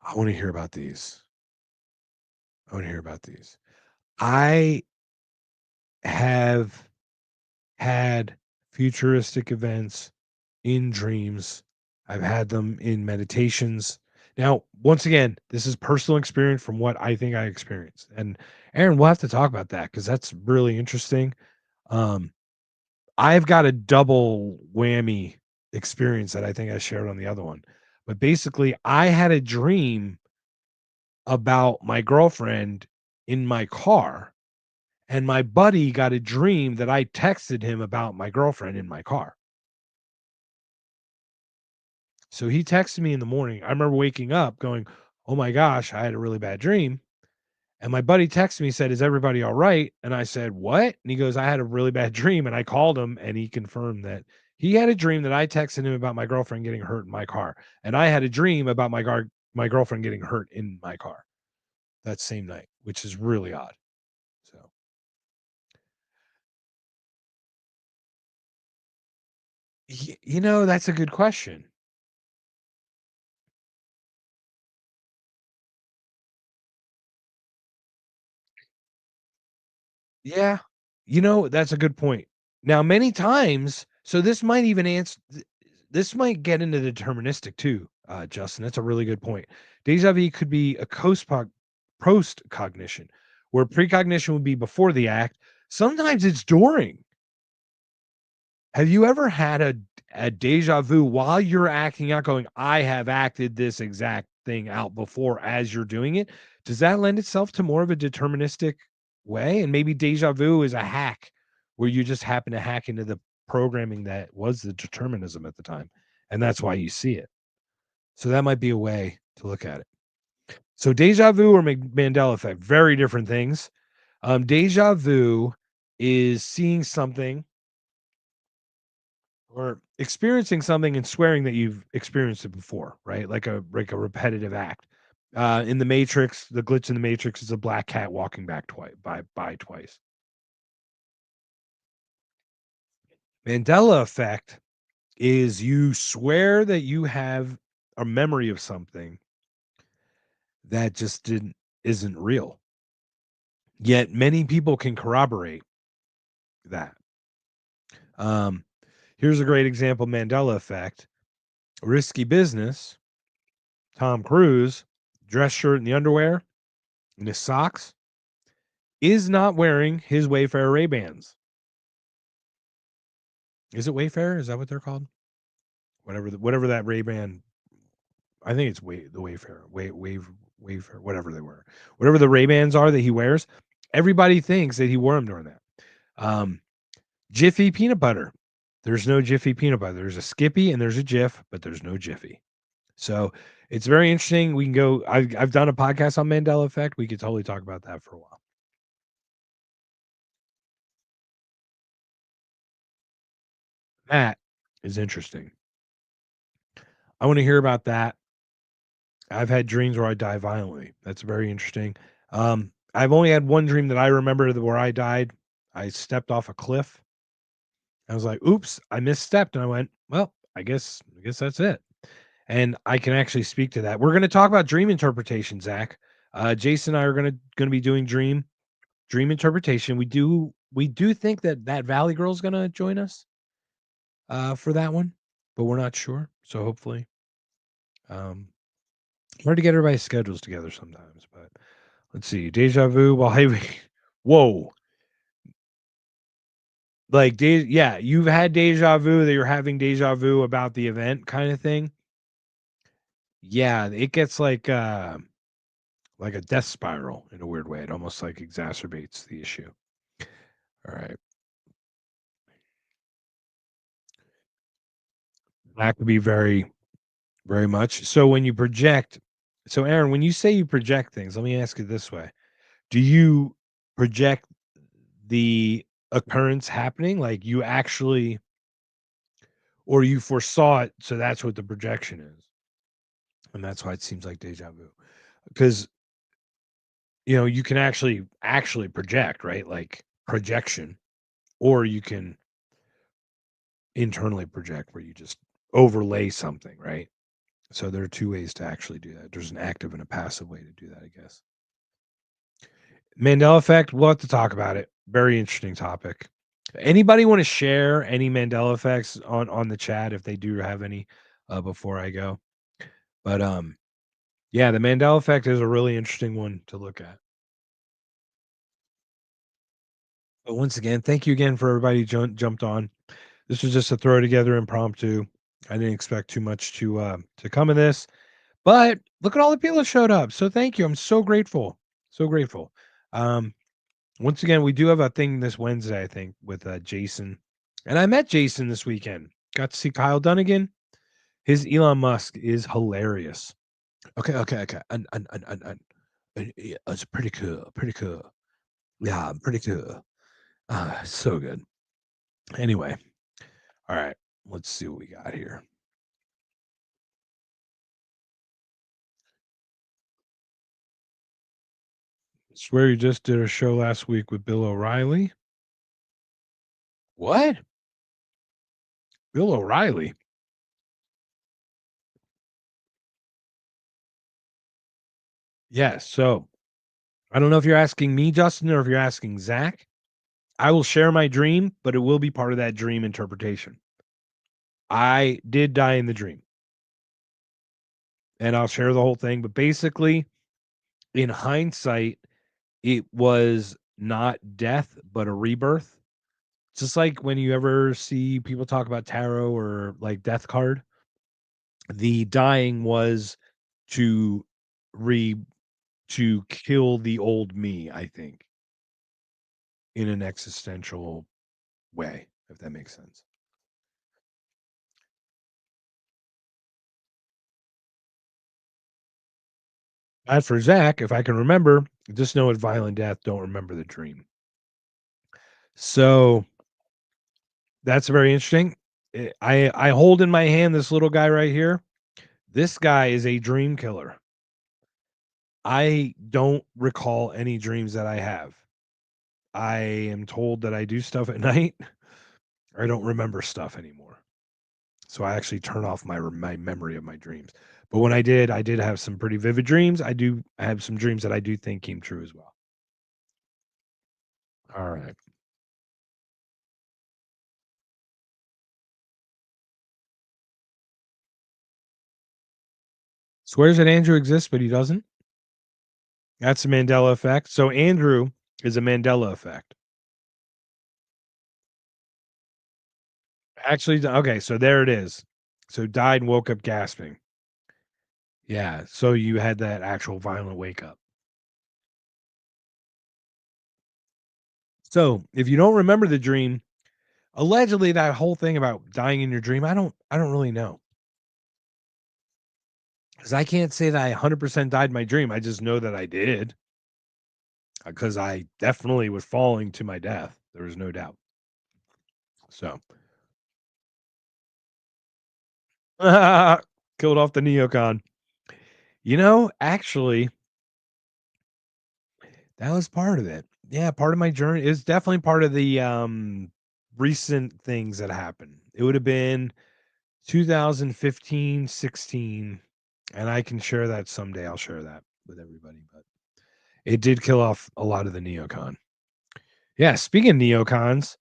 I wanna hear about these. I wanna hear about these. I have had futuristic events in dreams. I've had them in meditations. Now, once again, this is personal experience from what I think I experienced. And Aaron, we'll have to talk about that because that's really interesting. Um, I've got a double whammy experience that I think I shared on the other one. But basically, I had a dream about my girlfriend in my car, and my buddy got a dream that I texted him about my girlfriend in my car. So he texted me in the morning. I remember waking up going, "Oh my gosh, I had a really bad dream." And my buddy texted me, said, "Is everybody all right?" And I said, "What?" And he goes, "I had a really bad dream." And I called him and he confirmed that he had a dream that I texted him about my girlfriend getting hurt in my car. And I had a dream about my girlfriend getting hurt in my car that same night, which is really odd. So, that's a good question. Yeah. That's a good point. Now, many times, so this might even answer, this might get into the deterministic too, Justin. That's a really good point. Deja vu could be a post cognition, where precognition would be before the act. Sometimes it's during. Have you ever had a deja vu while you're acting out, going, I have acted this exact thing out before as you're doing it? Does that lend itself to more of a deterministic way? And maybe deja vu is a hack where you just happen to hack into the programming that was the determinism at the time. And that's why you see it. So that might be a way to look at it. So deja vu or Mandela effect, very different things. Deja vu is seeing something or experiencing something and swearing that you've experienced it before, right? Like a repetitive act. In the Matrix, the glitch in the Matrix is a black cat walking back twice by twice. Mandela effect is you swear that you have a memory of something that just didn't isn't real. Yet many people can corroborate that. Um, Here's a great example: Mandela effect. Risky Business. Tom Cruise, dress shirt and the underwear and his socks, is not wearing his Wayfarer Ray-Bans. Is it Wayfarer? Is that what they're called? Whatever that Ray-Ban. I think it's the Wayfarer, Wayfarer, whatever they were, whatever the Ray-Bans are that he wears. Everybody thinks that he wore them during that. Um, Jiffy peanut butter. There's no Jiffy peanut butter. There's a Skippy and there's a Jif, but there's no Jiffy. So it's very interesting. We can go. I've done a podcast on Mandela effect. We could totally talk about that for a while. That is interesting. I want to hear about that. I've had dreams where I die violently. That's very interesting. I've only had one dream that I remember where I died. I stepped off a cliff. I was like, "Oops, I misstepped," and I went, "Well, I guess that's it." And I can actually speak to that. We're going to talk about dream interpretation, Zach. Jason and I are going to be doing dream interpretation. We do think that Valley Girl is going to join us for that one, but we're not sure. So hopefully, um, hard to get everybody's schedules together sometimes, but let's see. Deja vu while having whoa. Like yeah, you've had deja vu that you're having deja vu about the event kind of thing. Yeah, it gets like a death spiral in a weird way. It almost like exacerbates the issue. All right. That could be very, very much. So when you project, so Aaron, when you say you project things, let me ask you this way. Do you project the occurrence happening? Like you actually, or you foresaw it, so that's what the projection is, and that's why it seems like deja vu. Because you can actually project, right? Like projection, or you can internally project where you just overlay something, right? So there are two ways to actually do that. There's an active and a passive way to do that, I guess. Mandela effect, we'll have to talk about it. Very interesting topic. Anybody want to share any Mandela effects on the chat if they do have any before I go? But yeah, the Mandela effect is a really interesting one to look at. But once again, thank you again for everybody jumped on. This was just a throw together impromptu. I didn't expect too much to come of this, but look at all the people that showed up. So thank you. I'm so grateful. So grateful. Um, Once again, we do have a thing this Wednesday, I think, with Jason. And I met Jason this weekend. Got to see Kyle Dunnigan. His Elon Musk is hilarious. Okay, okay, okay. Yeah, it's pretty cool. Pretty cool. Yeah, pretty cool. So good. Anyway, all right. Let's see what we got here. I swear you just did a show last week with Bill O'Reilly. What? Bill O'Reilly? Yes. So I don't know if you're asking me, Justin, or if you're asking Zach. I will share my dream, but it will be part of that dream interpretation. I did die in the dream, and I'll share the whole thing. But basically, in hindsight, it was not death, but a rebirth. Just like when you ever see people talk about tarot or like death card, the dying was to re to kill the old me, I think, in an existential way, if that makes sense. As for Zach, if I can remember, just know at violent death, don't remember the dream. So that's very interesting. I hold in my hand this little guy right here. This guy is a dream killer. I don't recall any dreams that I have. I am told that I do stuff at night. I don't remember stuff anymore. So I actually turn off my memory of my dreams. But when I did have some pretty vivid dreams. I have some dreams that I do think came true as well. All right. Swears that Andrew exists, but he doesn't. That's a Mandela effect. So Andrew is a Mandela effect. Actually, okay, so there it is. So died and woke up gasping. Yeah, so you had that actual violent wake up. So if you don't remember the dream, allegedly that whole thing about dying in your dream, I don't really know. Because I can't say that I 100% died in my dream. I just know that I did. Because I definitely was falling to my death. There was no doubt. So killed off the neocon. Actually, that was part of it. Yeah, part of my journey is definitely part of the recent things that happened. It would have been 2015, 16, and I can share that someday. I'll share that with everybody, but it did kill off a lot of the neocon. Yeah, speaking of neocons,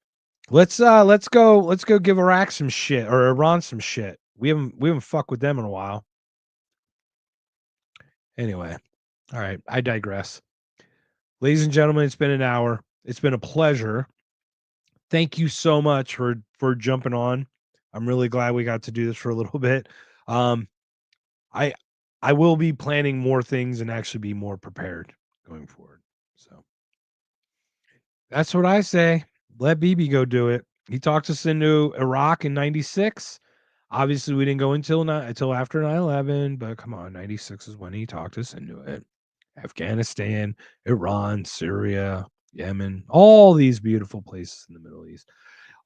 let's go give Iraq some shit or Iran some shit. We haven't fucked with them in a while. Anyway, all right, I digress. Ladies and gentlemen, it's been an hour. It's been a pleasure. Thank you so much for jumping on. I'm really glad we got to do this for a little bit. Um, I I will be planning more things and actually be more prepared going forward. So that's what I say. Let BB go do it. He talked us into Iraq in '96. Obviously, we didn't go until after 9/11, but come on, '96 is when he talked us into it. Afghanistan, Iran, Syria, Yemen, all these beautiful places in the Middle East.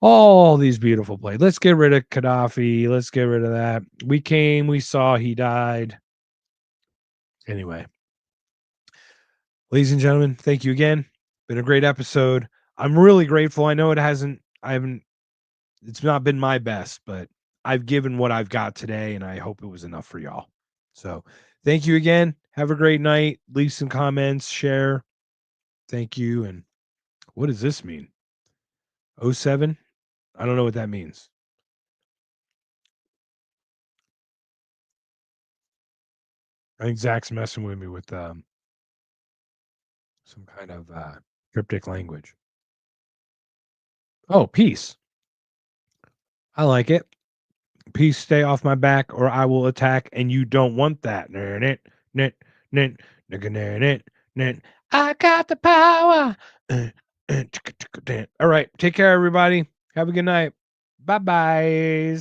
All these beautiful places. Let's get rid of Gaddafi. Let's get rid of that. We came, we saw, he died. Anyway, Ladies and gentlemen, thank you again. Been a great episode. I'm really grateful. I know I haven't, it's not been my best, but I've given what I've got today, and I hope it was enough for y'all. So thank you again. Have a great night. Leave some comments, share. Thank you. And what does this mean? '07? I don't know what that means. I think Zach's messing with me with some kind of cryptic language. Oh, peace. I like it. Peace, stay off my back, or I will attack, and you don't want that. I got the power. All right, take care, everybody. Have a good night. Bye bye.